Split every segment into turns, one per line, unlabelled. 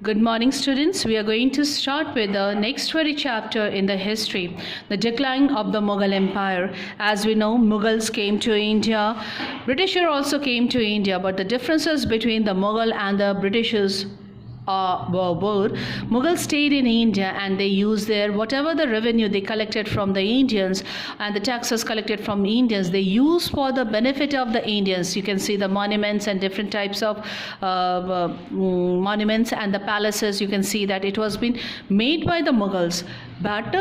Good morning, students. We are going to start with the next very chapter in the history, the decline of the Mughal Empire. As we know, Mughals came to India. Britishers also came to India, but the differences between the Mughal and the Britishers were Mughals stayed in India and they used their whatever the revenue they collected from the Indians and the taxes collected from Indians they used for the benefit of the Indians. You can see the monuments and different types of monuments and the palaces. You can see that it was been made by the Mughals, but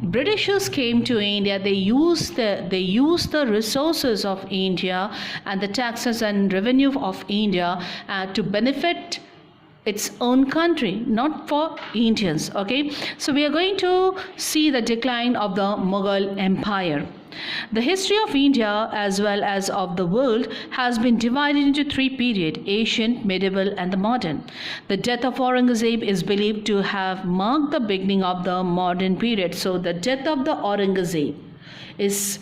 Britishers came to India. They used the resources of India and the taxes and revenue of India to benefit its own country, not for Indians. Okay, so we are going to see the decline of the Mughal Empire. The history of India as well as of the world has been divided into three periods: ancient, medieval and the modern. The death of Aurangzeb is believed to have marked the beginning of the modern period. So the death of the Aurangzeb is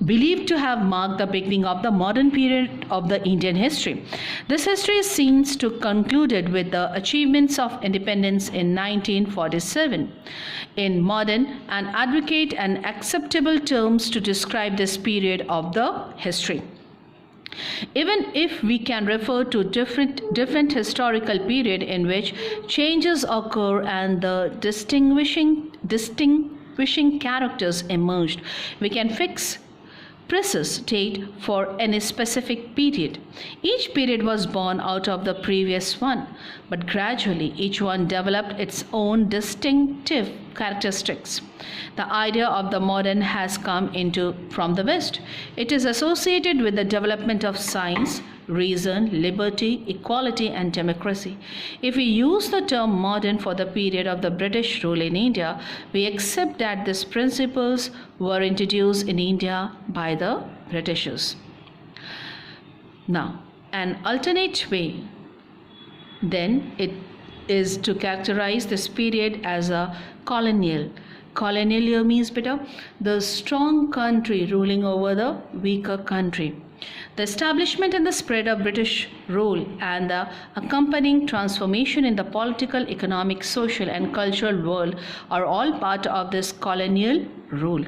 believed to have marked the beginning of the modern period of the Indian history. This history seems to concluded with the achievements of independence in 1947. In modern and advocate and acceptable terms to describe this period of the history. Even if we can refer to different historical period in which changes occur and the distinguishing characters emerged, we can fix precise date for any specific period. Each period was born out of the previous one, but gradually each one developed its own distinctive characteristics. The idea of the modern has come from the West. It is associated with the development of science, reason, liberty, equality and democracy. If we use the term modern for the period of the British rule in India, we accept that these principles were introduced in India by the Britishers. Now, an alternate way then it is to characterize this period as a colonial. Colonial means the strong country ruling over the weaker country. The establishment and the spread of British rule and the accompanying transformation in the political, economic, social and cultural world are all part of this colonial rule.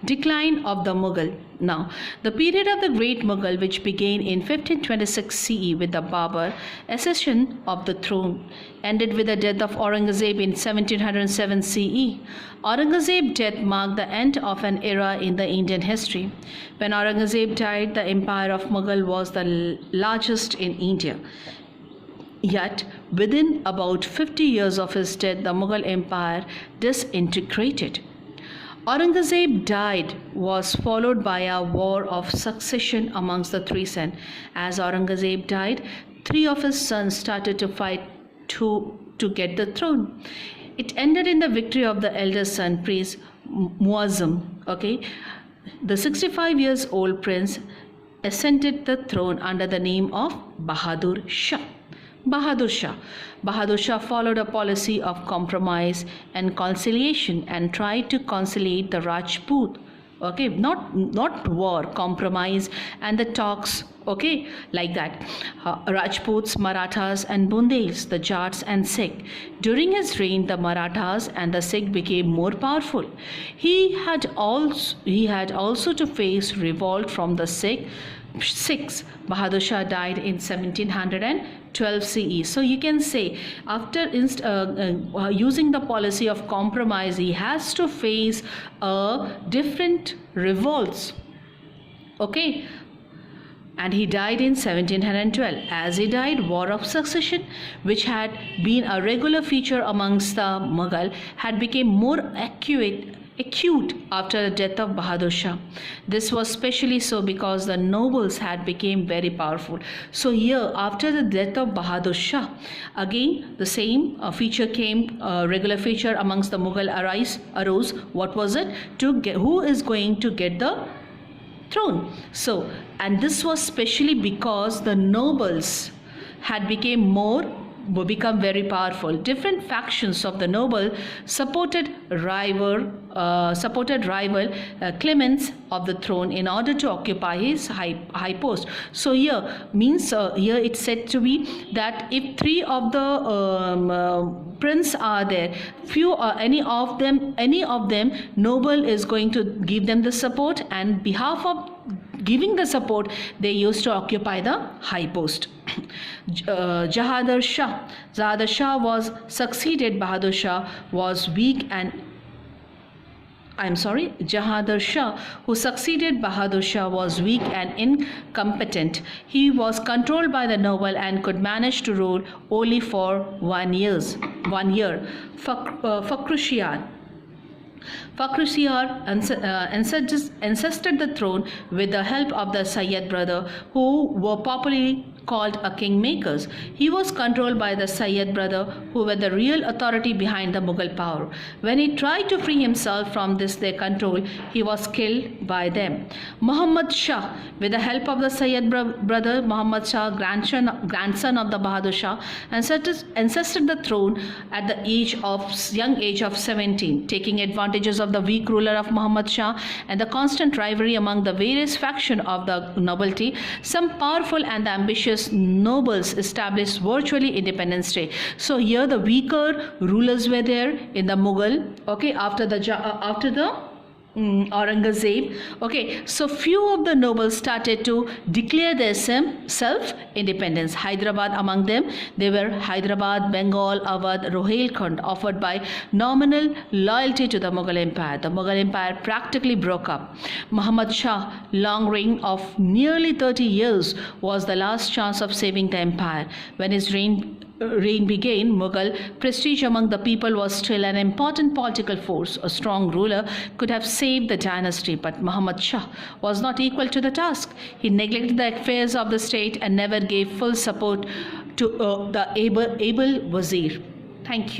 Decline of the Mughal. Now, the period of the Great Mughal, which began in 1526 CE with the Babur accession of the throne, ended with the death of Aurangzeb in 1707 CE. Aurangzeb's death marked the end of an era in the Indian history. When Aurangzeb died, the empire of Mughal was the largest in India. Yet, within about 50 years of his death, the Mughal empire disintegrated. Aurangzeb died was followed by a war of succession amongst the three sons. As Aurangzeb died, three of his sons started to fight to get the throne. It ended in the victory of the eldest son, Prince Muazzam. Okay, the 65 years old prince ascended the throne under the name of Bahadur Shah. Bahadur Shah. Bahadur Shah followed a policy of compromise and conciliation and tried to conciliate the Rajput. Okay, not war, compromise and the talks. Okay, like that. Rajputs, Marathas and Bundels, the Jats and Sikh. During his reign, the Marathas and the Sikh became more powerful. He had also to face revolt from the Sikhs. Bahadur Shah died in 1712 CE. So you can say after using the policy of compromise, he has to face different revolts. Okay. And he died in 1712. As he died, war of succession, which had been a regular feature amongst the Mughal, had become more acute after the death of Bahadur Shah. This was especially so because the nobles had become very powerful. So here, after the death of Bahadur Shah, again the same feature came, regular feature amongst the Mughal arose. What was it? Who is going to get the throne? And this was especially because the nobles had become more become very powerful. Different factions of the noble supported rival claimants of the throne in order to occupy his high post. So here means here it's said to be that if three of the prince are there, few any of them noble is going to give them the support, and behalf of giving the support they used to occupy the high post. Jahandar Shah was succeeded. Bahadur Shah was weak and Jahandar Shah, who succeeded Bahadur Shah, was weak and incompetent. He was controlled by the noble and could manage to rule only for 1 year. Fakhrushiyar ancested the throne with the help of the Sayyid brother, who were popularly called a kingmakers. He was controlled by the Sayyid brother, who were the real authority behind the Mughal power. When he tried to free himself from their control, he was killed by them. Muhammad Shah, with the help of the Sayyid brother Muhammad Shah, grandson of the Bahadur Shah, ancested the throne at the young age of 17, taking advantages of the weak ruler of Muhammad Shah and the constant rivalry among the various factions of the nobility. Some powerful and ambitious nobles established virtually independent state. So here the weaker rulers were there in the Mughal, okay, after the Aurangzeb. Okay, so few of the nobles started to declare their self-independence. Hyderabad among them, they were Hyderabad, Bengal, Awadh, Rohilkhand, offered by nominal loyalty to the Mughal Empire. The Mughal Empire practically broke up. Muhammad Shah, long reign of nearly 30 years, was the last chance of saving the empire. When his reign began, Mughal prestige among the people was still an important political force. A strong ruler could have saved the dynasty, but Muhammad Shah was not equal to the task. He neglected the affairs of the state and never gave full support to the able wazir. Thank you.